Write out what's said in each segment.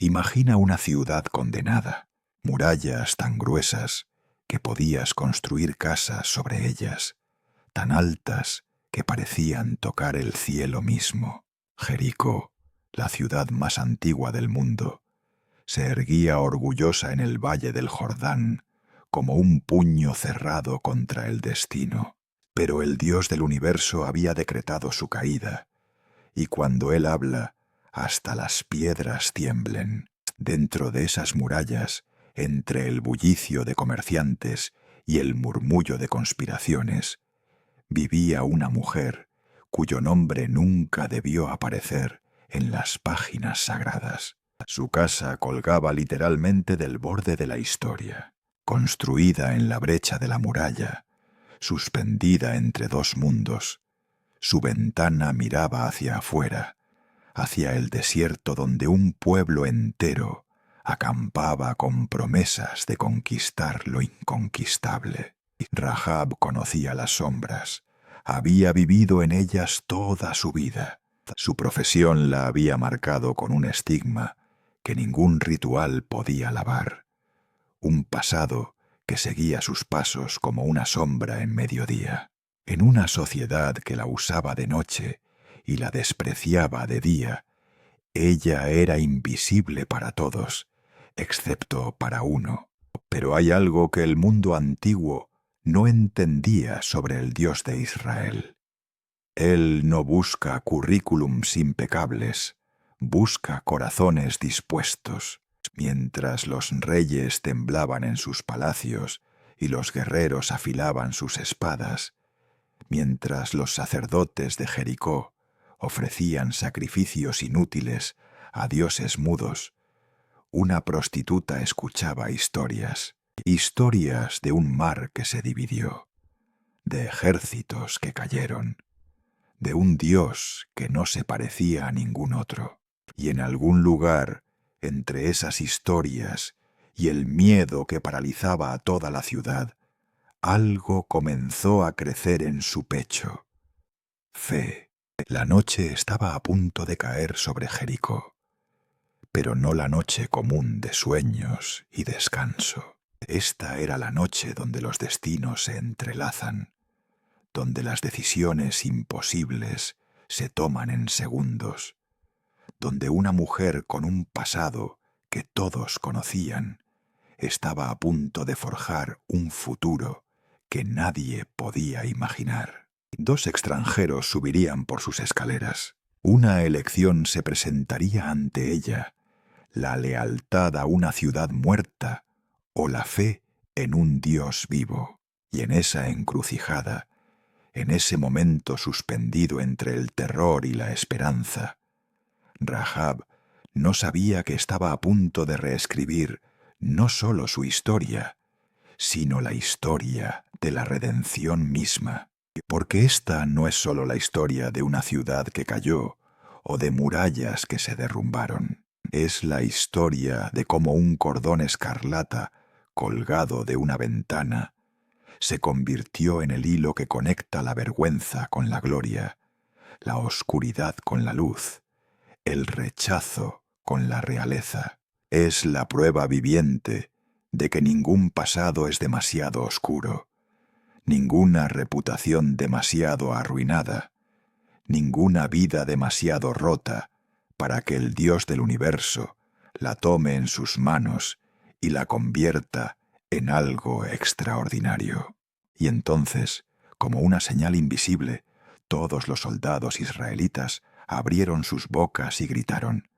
Imagina una ciudad condenada, murallas tan gruesas que podías construir casas sobre ellas, tan altas que parecían tocar el cielo mismo. Jericó, la ciudad más antigua del mundo, se erguía orgullosa en el valle del Jordán, como un puño cerrado contra el destino. Pero el Dios del universo había decretado su caída, y cuando Él habla, hasta las piedras tiemblen. Dentro de esas murallas, entre el bullicio de comerciantes y el murmullo de conspiraciones, vivía una mujer cuyo nombre nunca debió aparecer en las páginas sagradas. Su casa colgaba literalmente del borde de la historia, construida en la brecha de la muralla, suspendida entre dos mundos. Su ventana miraba hacia afuera, hacia el desierto donde un pueblo entero acampaba con promesas de conquistar lo inconquistable. Rahab conocía las sombras, había vivido en ellas toda su vida. Su profesión la había marcado con un estigma que ningún ritual podía lavar, un pasado que seguía sus pasos como una sombra en mediodía. En una sociedad que la usaba de noche y la despreciaba de día, ella era invisible para todos, excepto para uno. Pero hay algo que el mundo antiguo no entendía sobre el Dios de Israel. Él no busca currículums impecables, busca corazones dispuestos. Mientras los reyes temblaban en sus palacios y los guerreros afilaban sus espadas, mientras los sacerdotes de Jericó ofrecían sacrificios inútiles a dioses mudos, una prostituta escuchaba historias de un mar que se dividió, de ejércitos que cayeron, de un Dios que no se parecía a ningún otro. Y en algún lugar, entre esas historias y el miedo que paralizaba a toda la ciudad, algo comenzó a crecer en su pecho. Fe. La noche estaba a punto de caer sobre Jericó, pero no la noche común de sueños y descanso. Esta era la noche donde los destinos se entrelazan, donde las decisiones imposibles se toman en segundos, donde una mujer con un pasado que todos conocían estaba a punto de forjar un futuro que nadie podía imaginar. Dos extranjeros subirían por sus escaleras. Una elección se presentaría ante ella: la lealtad a una ciudad muerta o la fe en un Dios vivo. Y en esa encrucijada, en ese momento suspendido entre el terror y la esperanza, Rahab no sabía que estaba a punto de reescribir no solo su historia, sino la historia de la redención misma. Porque esta no es solo la historia de una ciudad que cayó o de murallas que se derrumbaron. Es la historia de cómo un cordón escarlata colgado de una ventana se convirtió en el hilo que conecta la vergüenza con la gloria, la oscuridad con la luz, el rechazo con la realeza. Es la prueba viviente de que ningún pasado es demasiado oscuro, ninguna reputación demasiado arruinada, ninguna vida demasiado rota para que el Dios del universo la tome en sus manos y la convierta en algo extraordinario. Y entonces, como una señal invisible, todos los soldados israelitas abrieron sus bocas y gritaron,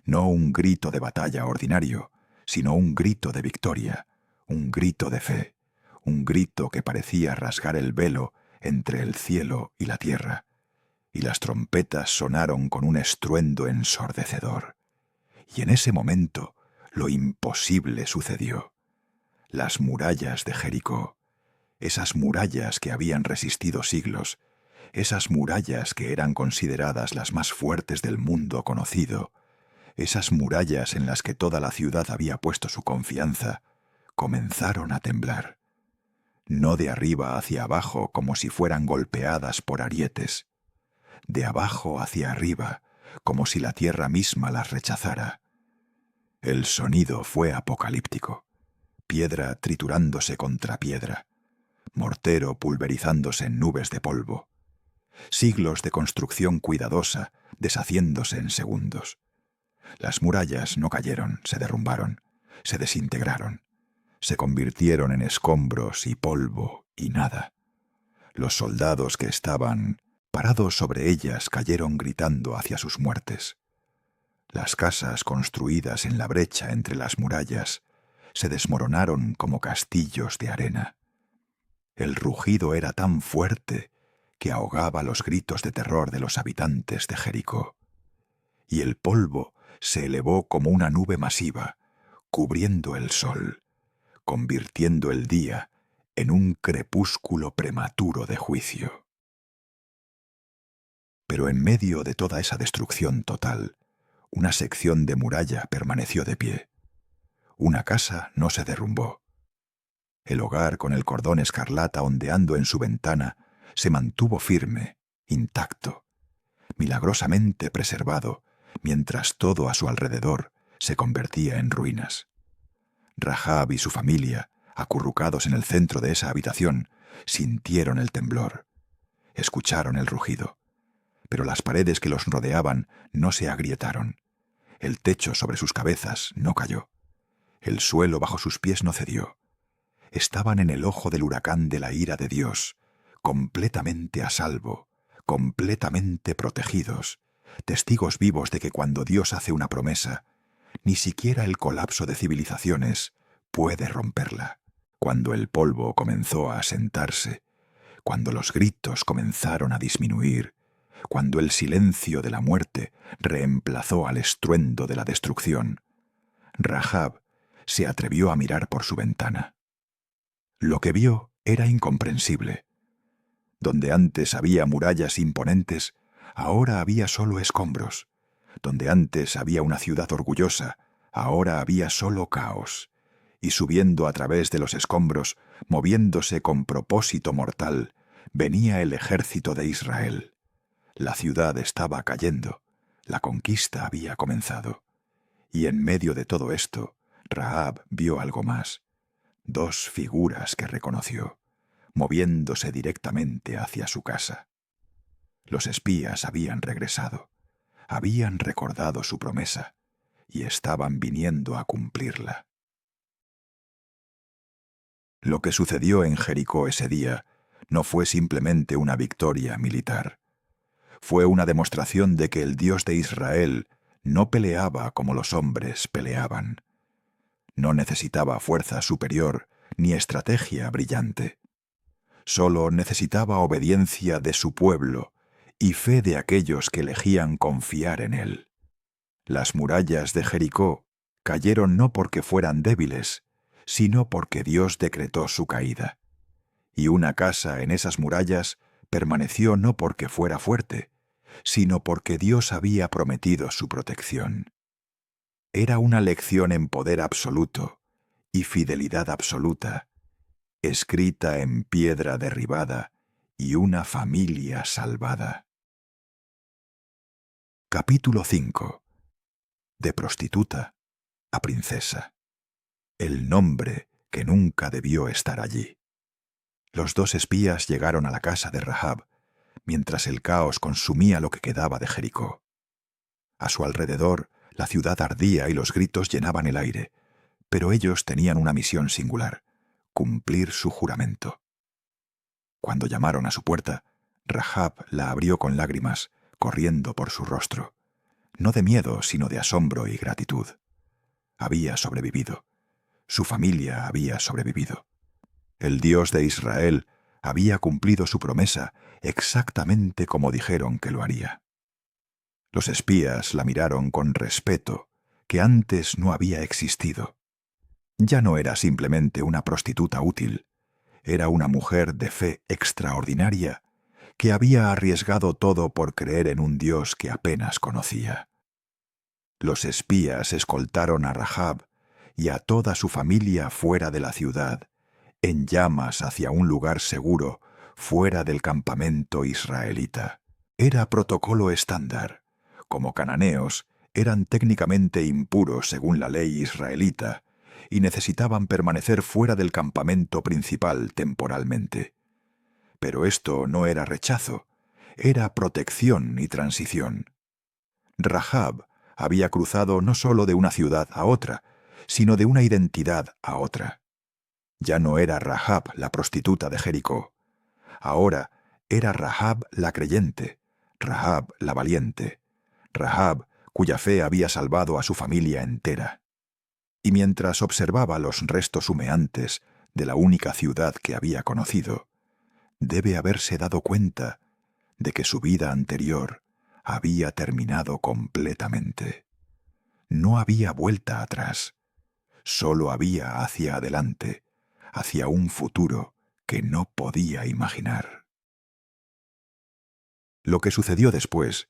no un grito de batalla ordinario, sino un grito de victoria, un grito de fe, un grito que parecía rasgar el velo entre el cielo y la tierra, y las trompetas sonaron con un estruendo ensordecedor. Y en ese momento lo imposible sucedió. Las murallas de Jericó, esas murallas que habían resistido siglos, esas murallas que eran consideradas las más fuertes del mundo conocido, esas murallas en las que toda la ciudad había puesto su confianza, comenzaron a temblar. No de arriba hacia abajo como si fueran golpeadas por arietes, de abajo hacia arriba como si la tierra misma las rechazara. El sonido fue apocalíptico. Piedra triturándose contra piedra, mortero pulverizándose en nubes de polvo, siglos de construcción cuidadosa deshaciéndose en segundos. Las murallas no cayeron, se derrumbaron, se desintegraron, se convirtieron en escombros y polvo y nada. Los soldados que estaban parados sobre ellas cayeron gritando hacia sus muertes. Las casas construidas en la brecha entre las murallas se desmoronaron como castillos de arena. El rugido era tan fuerte que ahogaba los gritos de terror de los habitantes de Jericó. Y el polvo se elevó como una nube masiva, cubriendo el sol, convirtiendo el día en un crepúsculo prematuro de juicio. Pero en medio de toda esa destrucción total, una sección de muralla permaneció de pie. Una casa no se derrumbó. El hogar con el cordón escarlata ondeando en su ventana se mantuvo firme, intacto, milagrosamente preservado, mientras todo a su alrededor se convertía en ruinas. Rahab y su familia, acurrucados en el centro de esa habitación, sintieron el temblor, escucharon el rugido, pero las paredes que los rodeaban no se agrietaron. El techo sobre sus cabezas no cayó. El suelo bajo sus pies no cedió. Estaban en el ojo del huracán de la ira de Dios, completamente a salvo, completamente protegidos, testigos vivos de que cuando Dios hace una promesa, ni siquiera el colapso de civilizaciones puede romperla. Cuando el polvo comenzó a asentarse, cuando los gritos comenzaron a disminuir, cuando el silencio de la muerte reemplazó al estruendo de la destrucción, Rahab se atrevió a mirar por su ventana. Lo que vio era incomprensible. Donde antes había murallas imponentes, ahora había solo escombros. Donde antes había una ciudad orgullosa, ahora había solo caos. Y subiendo a través de los escombros, moviéndose con propósito mortal, venía el ejército de Israel. La ciudad estaba cayendo, la conquista había comenzado. Y en medio de todo esto, Rahab vio algo más. 2 figuras que reconoció, moviéndose directamente hacia su casa. Los espías habían regresado, habían recordado su promesa y estaban viniendo a cumplirla. Lo que sucedió en Jericó ese día no fue simplemente una victoria militar. Fue una demostración de que el Dios de Israel no peleaba como los hombres peleaban. No necesitaba fuerza superior ni estrategia brillante. Solo necesitaba obediencia de su pueblo y fe de aquellos que elegían confiar en él. Las murallas de Jericó cayeron no porque fueran débiles, sino porque Dios decretó su caída. Y una casa en esas murallas permaneció no porque fuera fuerte, sino porque Dios había prometido su protección. Era una lección en poder absoluto y fidelidad absoluta, escrita en piedra derribada y una familia salvada. Capítulo 5. De prostituta a princesa. El nombre que nunca debió estar allí. Los 2 espías llegaron a la casa de Rahab, mientras el caos consumía lo que quedaba de Jericó. A su alrededor, la ciudad ardía y los gritos llenaban el aire, pero ellos tenían una misión singular: cumplir su juramento. Cuando llamaron a su puerta, Rahab la abrió con lágrimas, corriendo por su rostro, no de miedo, sino de asombro y gratitud. Había sobrevivido. Su familia había sobrevivido. El Dios de Israel había cumplido su promesa exactamente como dijeron que lo haría. Los espías la miraron con respeto que antes no había existido. Ya no era simplemente una prostituta útil, era una mujer de fe extraordinaria que había arriesgado todo por creer en un Dios que apenas conocía. Los espías escoltaron a Rahab y a toda su familia fuera de la ciudad, en llamas hacia un lugar seguro, fuera del campamento israelita. Era protocolo estándar. Como cananeos, eran técnicamente impuros según la ley israelita y necesitaban permanecer fuera del campamento principal temporalmente. Pero esto no era rechazo, era protección y transición. Rahab había cruzado no solo de una ciudad a otra, sino de una identidad a otra. Ya no era Rahab la prostituta de Jericó. Ahora era Rahab la creyente, Rahab la valiente, Rahab cuya fe había salvado a su familia entera. Y mientras observaba los restos humeantes de la única ciudad que había conocido, debe haberse dado cuenta de que su vida anterior había terminado completamente. No había vuelta atrás, solo había hacia adelante, hacia un futuro que no podía imaginar. Lo que sucedió después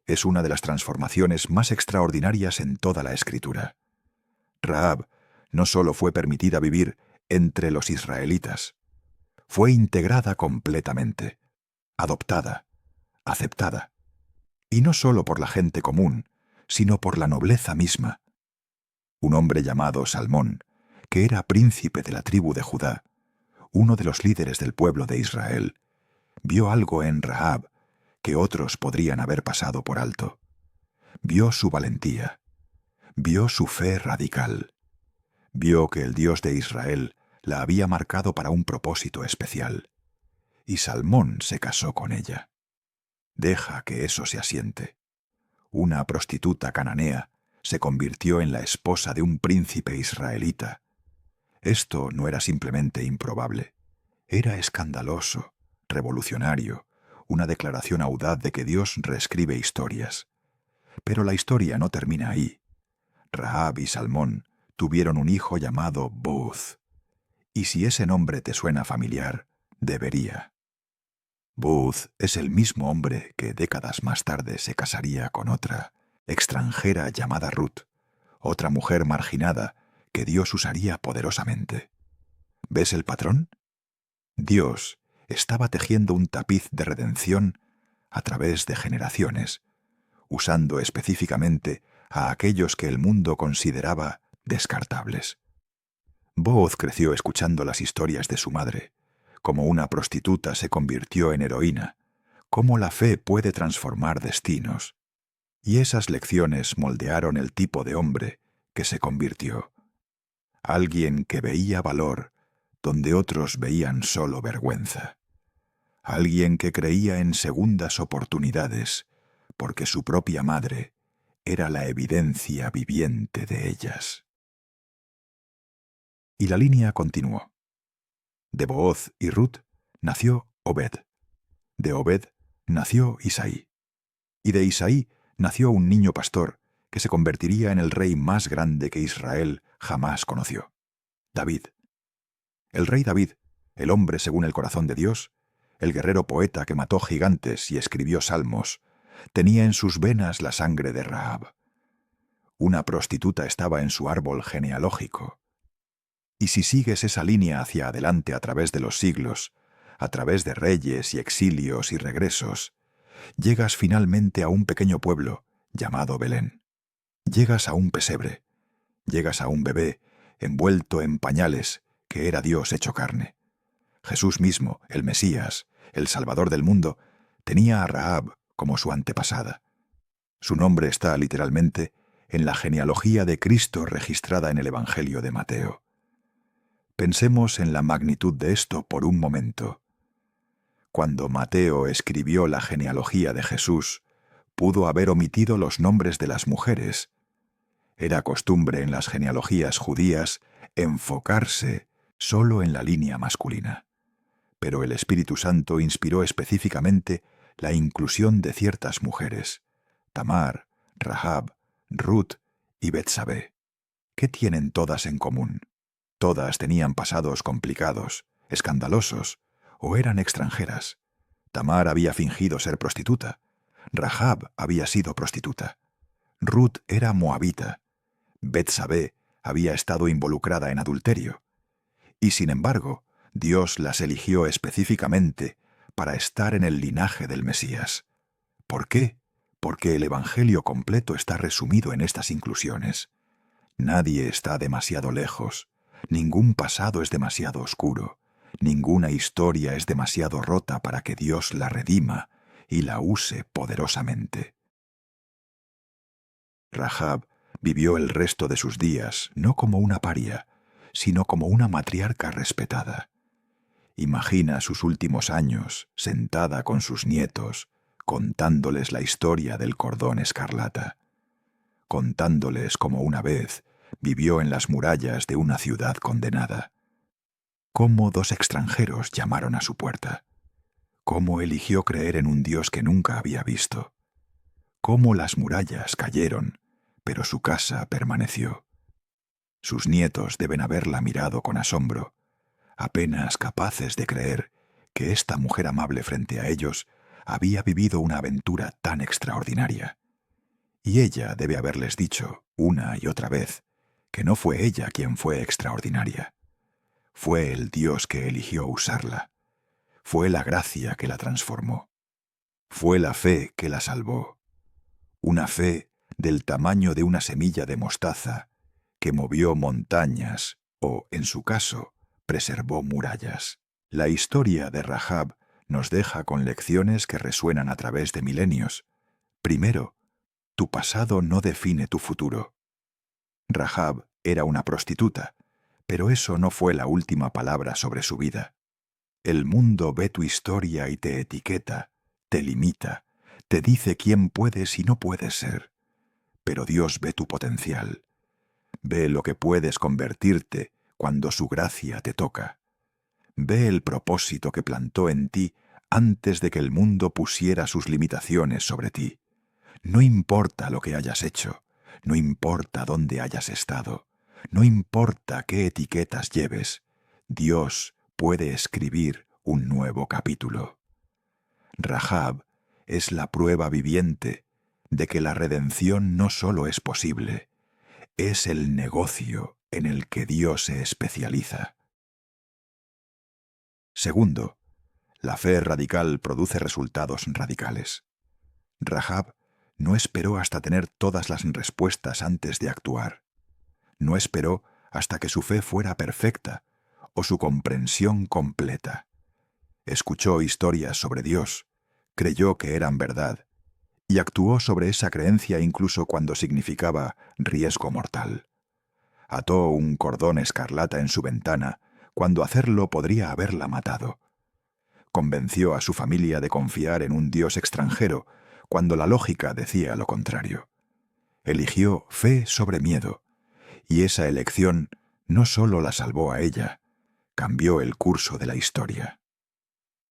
es una de las transformaciones más extraordinarias en toda la Escritura. Rahab no solo fue permitida vivir entre los israelitas, fue integrada completamente, adoptada, aceptada, y no solo por la gente común, sino por la nobleza misma. Un hombre llamado Salmón, que era príncipe de la tribu de Judá, uno de los líderes del pueblo de Israel, vio algo en Rahab que otros podrían haber pasado por alto. Vio su valentía, vio su fe radical, vio que el Dios de Israel la había marcado para un propósito especial, y Salmón se casó con ella. Deja que eso se asiente. Una prostituta cananea se convirtió en la esposa de un príncipe israelita. Esto no era simplemente improbable, era escandaloso, revolucionario, una declaración audaz de que Dios reescribe historias. Pero la historia no termina ahí. Rahab y Salmón tuvieron un hijo llamado Booz. Y si ese nombre te suena familiar, debería. Booz es el mismo hombre que décadas más tarde se casaría con otra, extranjera llamada Ruth, otra mujer marginada que Dios usaría poderosamente. ¿Ves el patrón? Dios estaba tejiendo un tapiz de redención a través de generaciones, usando específicamente a aquellos que el mundo consideraba descartables. Booz creció escuchando las historias de su madre, cómo una prostituta se convirtió en heroína, cómo la fe puede transformar destinos. Y esas lecciones moldearon el tipo de hombre que se convirtió. Alguien que veía valor donde otros veían solo vergüenza. Alguien que creía en segundas oportunidades, porque su propia madre era la evidencia viviente de ellas. Y la línea continuó. De Booz y Ruth nació Obed. De Obed nació Isaí. Y de Isaí nació un niño pastor que se convertiría en el rey más grande que Israel jamás conoció, David. El rey David, el hombre según el corazón de Dios, el guerrero poeta que mató gigantes y escribió salmos, tenía en sus venas la sangre de Rahab. Una prostituta estaba en su árbol genealógico. Y si sigues esa línea hacia adelante a través de los siglos, a través de reyes y exilios y regresos, llegas finalmente a un pequeño pueblo llamado Belén. Llegas a un pesebre, llegas a un bebé envuelto en pañales que era Dios hecho carne. Jesús mismo, el Mesías, el Salvador del mundo, tenía a Rahab como su antepasada. Su nombre está literalmente en la genealogía de Cristo registrada en el Evangelio de Mateo. Pensemos en la magnitud de esto por un momento. Cuando Mateo escribió la genealogía de Jesús, pudo haber omitido los nombres de las mujeres. Era costumbre en las genealogías judías enfocarse solo en la línea masculina. Pero el Espíritu Santo inspiró específicamente la inclusión de ciertas mujeres: Tamar, Rahab, Ruth y Betsabé. ¿Qué tienen todas en común? Todas tenían pasados complicados, escandalosos, o eran extranjeras. Tamar había fingido ser prostituta. Rahab había sido prostituta. Ruth era moabita. Betsabé había estado involucrada en adulterio. Y sin embargo, Dios las eligió específicamente para estar en el linaje del Mesías. ¿Por qué? porque el Evangelio completo está resumido en estas inclusiones. Nadie está demasiado lejos, ningún pasado es demasiado oscuro, ninguna historia es demasiado rota para que Dios la redima y la use poderosamente. Rahab vivió el resto de sus días no como una paria, sino como una matriarca respetada. Imagina sus últimos años sentada con sus nietos, contándoles la historia del cordón escarlata, contándoles cómo una vez vivió en las murallas de una ciudad condenada, cómo dos extranjeros llamaron a su puerta, cómo eligió creer en un Dios que nunca había visto, cómo las murallas cayeron, pero su casa permaneció. Sus nietos deben haberla mirado con asombro, apenas capaces de creer que esta mujer amable frente a ellos había vivido una aventura tan extraordinaria. Y ella debe haberles dicho, una y otra vez, que no fue ella quien fue extraordinaria. Fue el Dios que eligió usarla. Fue la gracia que la transformó. Fue la fe que la salvó. Una fe del tamaño de una semilla de mostaza que movió montañas o, en su caso, preservó murallas. La historia de Rahab nos deja con lecciones que resuenan a través de milenios. Primero, tu pasado no define tu futuro. Rahab era una prostituta, pero eso no fue la última palabra sobre su vida. El mundo ve tu historia y te etiqueta, te limita, te dice quién puedes y no puedes ser. Pero Dios ve tu potencial. Ve lo que puedes convertirte cuando su gracia te toca. Ve el propósito que plantó en ti antes de que el mundo pusiera sus limitaciones sobre ti. No importa lo que hayas hecho, no importa dónde hayas estado, no importa qué etiquetas lleves, Dios puede escribir un nuevo capítulo. Rahab es la prueba viviente de que la redención no solo es posible, es el negocio en el que Dios se especializa. Segundo, la fe radical produce resultados radicales. Rahab no esperó hasta tener todas las respuestas antes de actuar. No esperó hasta que su fe fuera perfecta o su comprensión completa. Escuchó historias sobre Dios, creyó que eran verdad, y actuó sobre esa creencia incluso cuando significaba riesgo mortal. Ató un cordón escarlata en su ventana cuando hacerlo podría haberla matado. Convenció a su familia de confiar en un Dios extranjero cuando la lógica decía lo contrario. Eligió fe sobre miedo, y esa elección no solo la salvó a ella, cambió el curso de la historia.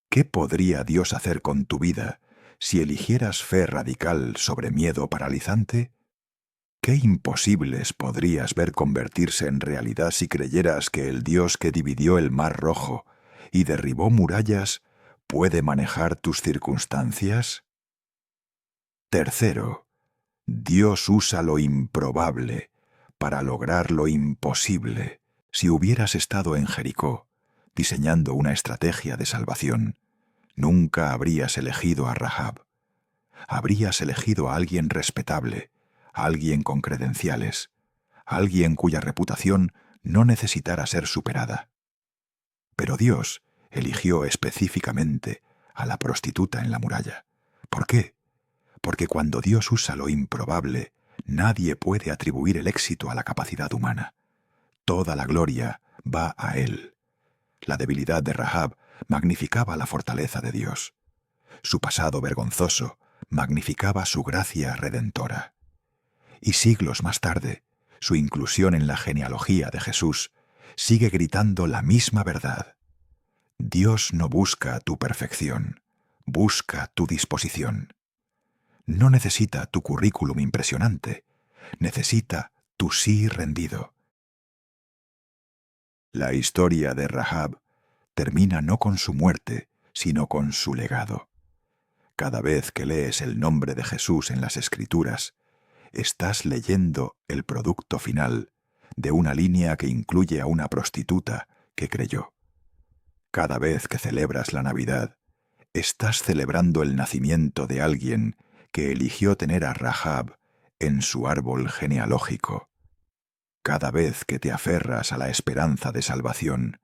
¿Qué podría Dios hacer con tu vida si eligieras fe radical sobre miedo paralizante? ¿Qué imposibles podrías ver convertirse en realidad si creyeras que el Dios que dividió el Mar Rojo y derribó murallas puede manejar tus circunstancias? Tercero, Dios usa lo improbable para lograr lo imposible. Si hubieras estado en Jericó, diseñando una estrategia de salvación, nunca habrías elegido a Rahab. Habrías elegido a alguien respetable, a alguien con credenciales, a alguien cuya reputación no necesitara ser superada. Pero Dios eligió específicamente a la prostituta en la muralla. ¿Por qué? Porque cuando Dios usa lo improbable, nadie puede atribuir el éxito a la capacidad humana. Toda la gloria va a Él. La debilidad de Rahab magnificaba la fortaleza de Dios. Su pasado vergonzoso magnificaba su gracia redentora. Y siglos más tarde, su inclusión en la genealogía de Jesús sigue gritando la misma verdad. Dios no busca tu perfección, busca tu disposición. No necesita tu currículum impresionante, necesita tu sí rendido. La historia de Rahab termina no con su muerte, sino con su legado. Cada vez que lees el nombre de Jesús en las Escrituras, estás leyendo el producto final de una línea que incluye a una prostituta que creyó. Cada vez que celebras la Navidad, estás celebrando el nacimiento de alguien que eligió tener a Rahab en su árbol genealógico. Cada vez que te aferras a la esperanza de salvación,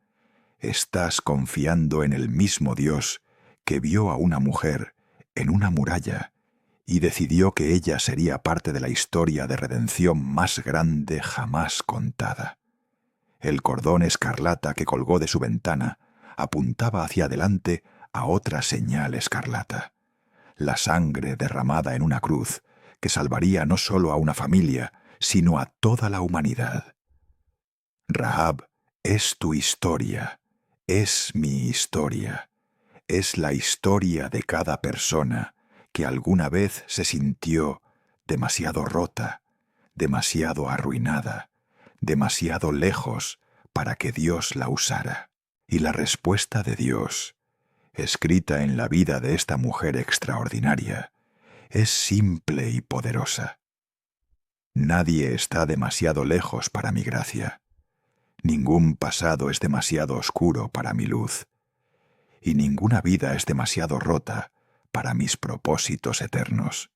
estás confiando en el mismo Dios que vio a una mujer en una muralla y decidió que ella sería parte de la historia de redención más grande jamás contada. El cordón escarlata que colgó de su ventana apuntaba hacia adelante a otra señal escarlata: la sangre derramada en una cruz que salvaría no solo a una familia, sino a toda la humanidad. Rahab es tu historia, es mi historia, es la historia de cada persona que alguna vez se sintió demasiado rota, demasiado arruinada, demasiado lejos para que Dios la usara. Y la respuesta de Dios, escrita en la vida de esta mujer extraordinaria, es simple y poderosa. Nadie está demasiado lejos para mi gracia. Ningún pasado es demasiado oscuro para mi luz. Y ninguna vida es demasiado rota para mis propósitos eternos.